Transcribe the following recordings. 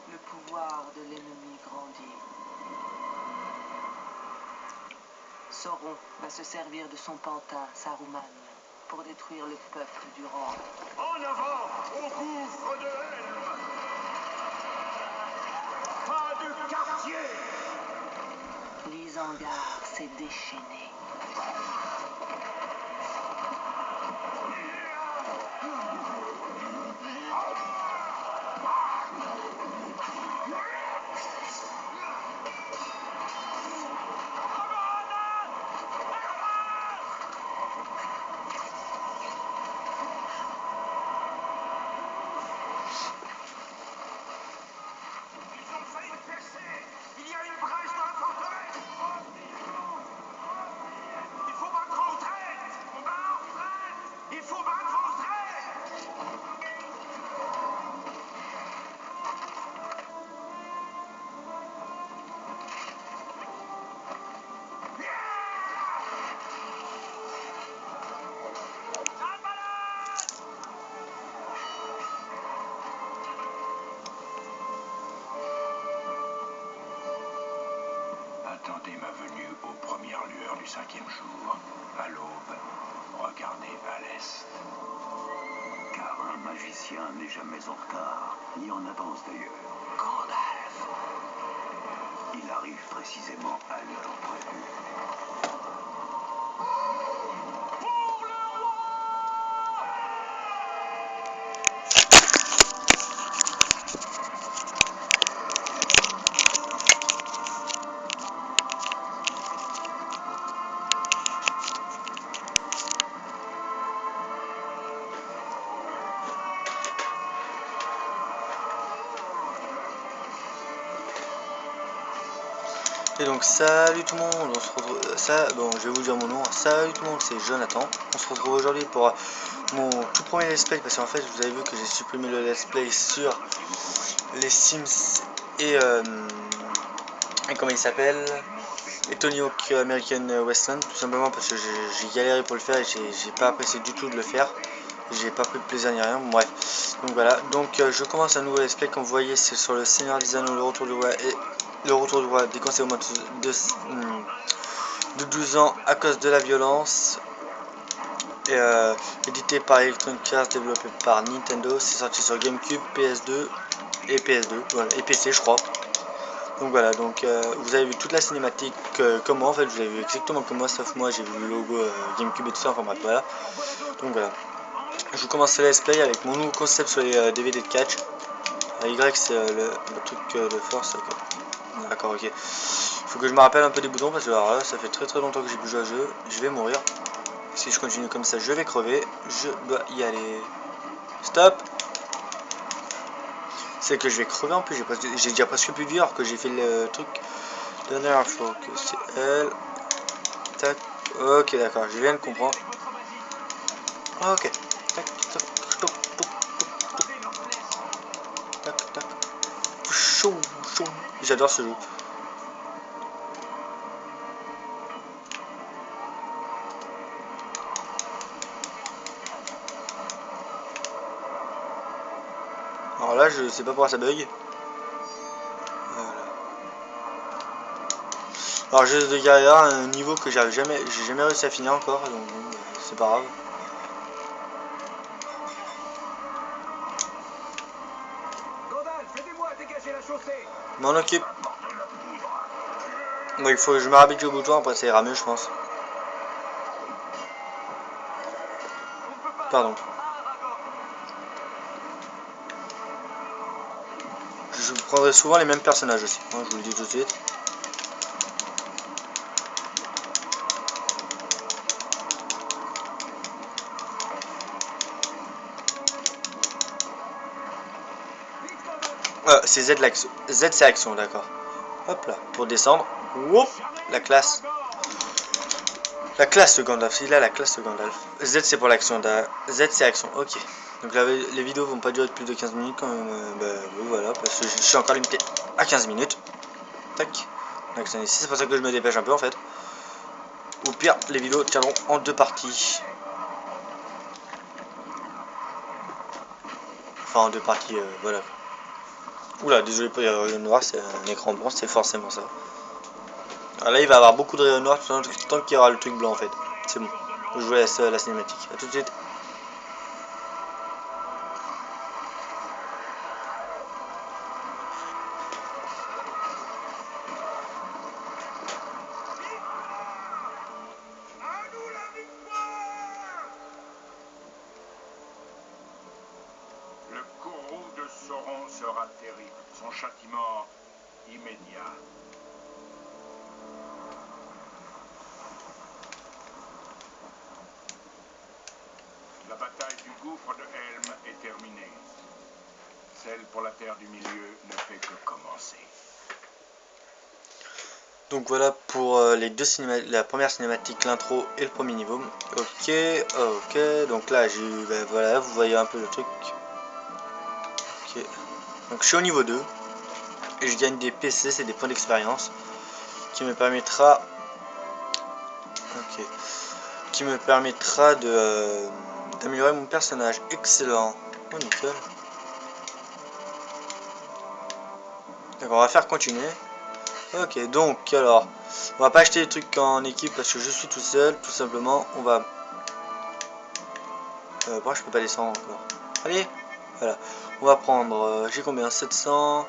Le pouvoir de l'ennemi grandit. Sauron va se servir de son pantin, Saruman, pour détruire le peuple du Rang. En avant, au gouffre de Helm! Pas de quartier! L'Isengard s'est déchaîné. Attendez ma venue aux premières lueurs du 5e jour. À l'aube, regardez à l'est. Car un magicien n'est jamais en retard, ni en avance d'ailleurs. Gandalf! Il arrive précisément à l'heure prévue. Et donc salut tout le monde, on se retrouve, je vais vous dire mon nom, salut tout le monde, c'est Jonathan. On se retrouve aujourd'hui pour mon tout premier let's play, parce qu'en fait vous avez vu que j'ai supprimé le let's play sur les Sims et comment il s'appelle, et Tony Hawk American Westland, tout simplement parce que j'ai galéré pour le faire et j'ai pas apprécié du tout de le faire. J'ai pas pris de plaisir ni rien, bref. Donc voilà, donc je commence un nouveau let's play. Comme vous voyez, c'est sur le Seigneur des Anneaux, le retour du roi, et le retour du roi déconseillé au moins de 12 ans à cause de la violence. Et édité par Electronic Arts, développé par Nintendo. C'est sorti sur GameCube, PS2 et PS2, voilà, et PC je crois. Donc voilà, donc vous avez vu toute la cinématique comme moi, en fait vous avez vu exactement comme moi, sauf moi j'ai vu le logo GameCube et tout ça, enfin bref voilà. Donc voilà. Je vous commence le let's play avec mon nouveau concept sur les DVD de catch. Y c'est le truc de force. Okay. D'accord, ok. Faut que je me rappelle un peu des boutons parce que alors là, ça fait très longtemps que j'ai pu jouer à jeu. Je vais mourir. Si je continue comme ça, je vais crever. Je dois y aller. Stop. C'est que je vais crever en plus. J'ai déjà presque plus de vie alors que j'ai fait le truc de la dernière fois. Que c'est elle. Tac. Ok, d'accord. Je viens de comprendre. Ok. Tac, tac, tac. Tac, tac. Chaud. J'adore ce jeu. Alors là, je sais pas pourquoi ça bug. Voilà. Alors j'ai de galère à un niveau que j'ai jamais réussi à finir encore, donc bon, c'est pas grave. M'en occupe. Bon, il faut que je me rabille au bouton, après ça ira mieux je pense. Pardon. Je prendrai souvent les mêmes personnages aussi, hein, je vous le dis tout de suite. C'est Z l'action. Z c'est action, d'accord. Hop là, pour descendre. Whoop, la classe. La classe Gandalf, il a la classe Gandalf. Z c'est pour l'action, Z c'est action, ok. Donc là, les vidéos vont pas durer plus de 15 minutes quand même. Voilà, parce que je suis encore limité à 15 minutes. Tac. Donc c'est pour ça que je me dépêche un peu en fait. Au pire, les vidéos tiendront en 2 parties. Enfin, en 2 parties, voilà. Oula, désolé pour les rayons noirs, c'est un écran blanc, c'est forcément ça. Alors là, il va y avoir beaucoup de rayons noirs tant qu'il y aura le truc blanc en fait. C'est bon. Je vous laisse la cinématique. A tout de suite. Le courroux de Sauron sera terrible. Son châtiment immédiat. La bataille du gouffre de Helm est terminée. Celle pour la Terre du Milieu ne fait que commencer. Donc voilà pour les deux la première cinématique, l'intro et le premier niveau. Ok, ok. Donc là, ben voilà, vous voyez un peu le truc. Ok. Donc je suis au niveau 2 et je gagne des PC, c'est des points d'expérience qui me permettra. Ok. Qui me permettra de d'améliorer mon personnage. Excellent. Oh nickel. D'accord, on va faire continuer. Ok, donc alors, on va pas acheter des trucs en équipe parce que je suis tout seul, tout simplement. On va. Bon, je peux pas descendre encore. Allez, voilà. On va prendre. J'ai combien? 700.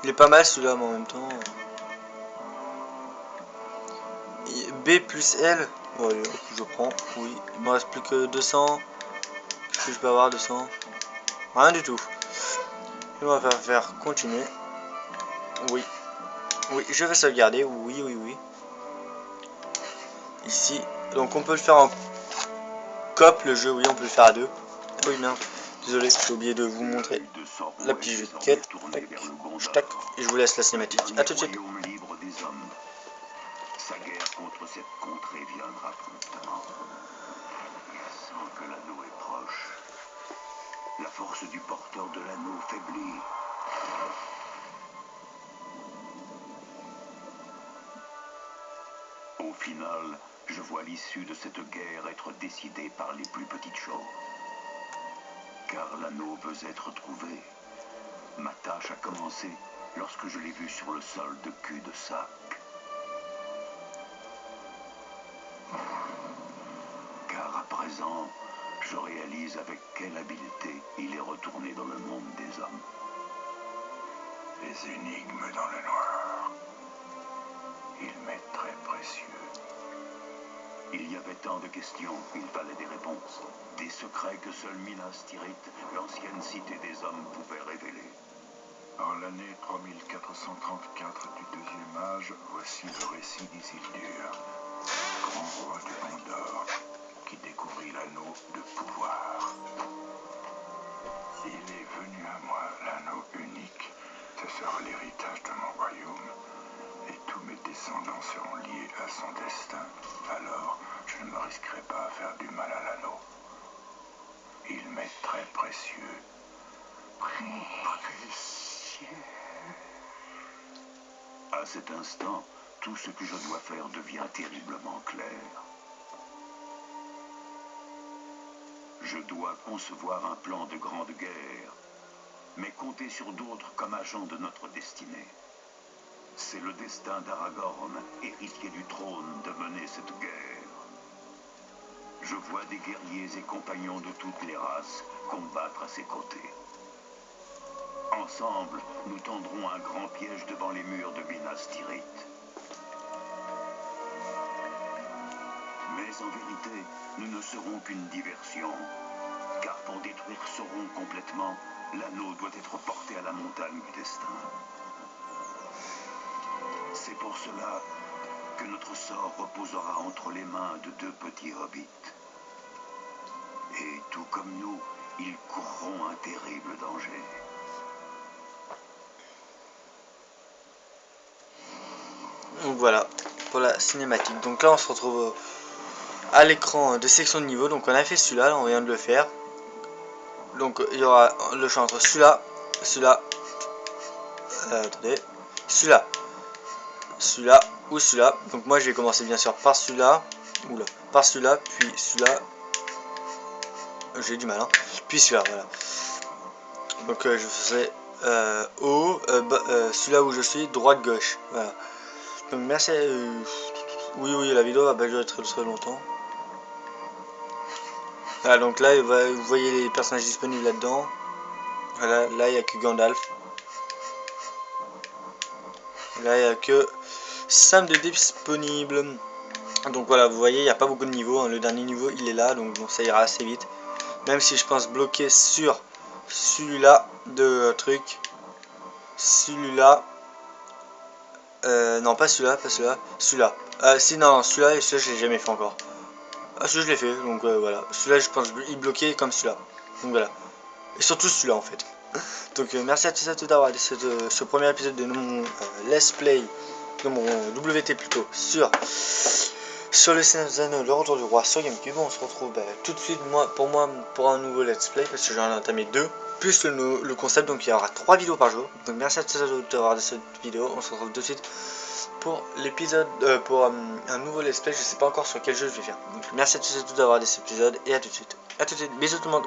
Il est pas mal celui-là, mais en même temps. B plus L. Bon, allez, hop, je prends. Oui, il me reste plus que 200. Qu'est-ce que je peux avoir 200? Rien du tout. Et on va faire continuer. Oui. Oui, je vais sauvegarder. Oui, oui, oui. Ici. Donc on peut le faire en coop le jeu. Oui, on peut le faire à deux. Oui, merde. Désolé, j'ai oublié de vous montrer la petite jeu de quête. Tac, et je vous laisse la cinématique. A tout de suite. Sa guerre contre cette contrée viendra promptement. Il sent que l'anneau est proche. La force du porteur de l'anneau faiblit. Au final, je vois l'issue de cette guerre être décidée par les plus petites choses. Car l'anneau veut être trouvé. Ma tâche a commencé lorsque je l'ai vu sur le sol de cul-de-sac. Car à présent, je réalise avec quelle habileté il est retourné dans le monde des hommes. Les énigmes dans le noir. Il m'est très précieux. Il y avait tant de questions, il fallait des réponses. Des secrets que seule Minas Tirith, l'ancienne cité des hommes, pouvait révéler. En l'année 3434 du deuxième âge, voici le récit d'Isildur, grand roi du Gondor, qui découvrit l'anneau de pouvoir. Il est venu à moi, l'anneau unique. Ce sera l'héritage de mon royaume, et tous mes descendants seront liés à son destin. Alors, je ne me risquerai pas à faire du mal à l'anneau. Il m'est très précieux. Précieux. À cet instant, tout ce que je dois faire devient terriblement clair. Je dois concevoir un plan de grande guerre, mais compter sur d'autres comme agents de notre destinée. C'est le destin d'Aragorn, héritier du trône, de mener cette guerre. Je vois des guerriers et compagnons de toutes les races combattre à ses côtés. Ensemble, nous tendrons un grand piège devant les murs de Minas Tirith. Mais en vérité, nous ne serons qu'une diversion. Car pour détruire Sauron complètement, l'anneau doit être porté à la montagne du destin. C'est pour cela que notre sort reposera entre les mains de deux petits hobbits. Et tout comme nous, ils courront un terrible danger. Donc voilà, pour la cinématique. Donc là on se retrouve à l'écran de section de niveau. Donc on a fait celui-là, on vient de le faire. Donc il y aura le choix entre celui-là, celui-là, attendez, celui-là, celui-là ou celui-là. Donc moi je vais commencer bien sûr par celui-là, oula, par celui-là, puis celui-là. J'ai du mal, hein. Puis celui-là, voilà. Donc je faisais haut, celui-là où je suis, droite, gauche. Voilà. Donc merci. Oui, la vidéo va pas durer très longtemps. Voilà, donc là vous voyez les personnages disponibles là-dedans. Voilà, là il n'y a que Gandalf. Là il n'y a que Sam de disponible. Donc voilà, vous voyez, il n'y a pas beaucoup de niveaux, hein. Le dernier niveau il est là, donc bon, ça ira assez vite. Même si je pense bloquer sur celui-là de truc. Celui-là. Non, pas celui-là, celui-là. Si, non, celui-là et celui-là, je l'ai jamais fait encore. Ah, celui-là, je l'ai fait, donc voilà. Celui-là, je pense il bloquait comme celui-là. Donc voilà. Et surtout celui-là, en fait. Donc merci à tous d'avoir regardé ce premier épisode de mon Let's Play, de mon WT plutôt, sur le Seigneur des Anneaux, le retour du roi sur GameCube. On se retrouve tout de suite pour un nouveau Let's Play, parce que j'en ai entamé 2, plus le concept, donc il y aura 3 vidéos par jour. Donc merci à tous d'avoir regardé cette vidéo. On se retrouve tout de suite pour l'épisode, pour un nouveau Let's Play. Je sais pas encore sur quel jeu je vais faire. Donc merci à tous d'avoir regardé cet épisode, et à tout de suite. A tout de suite, bisous tout le monde.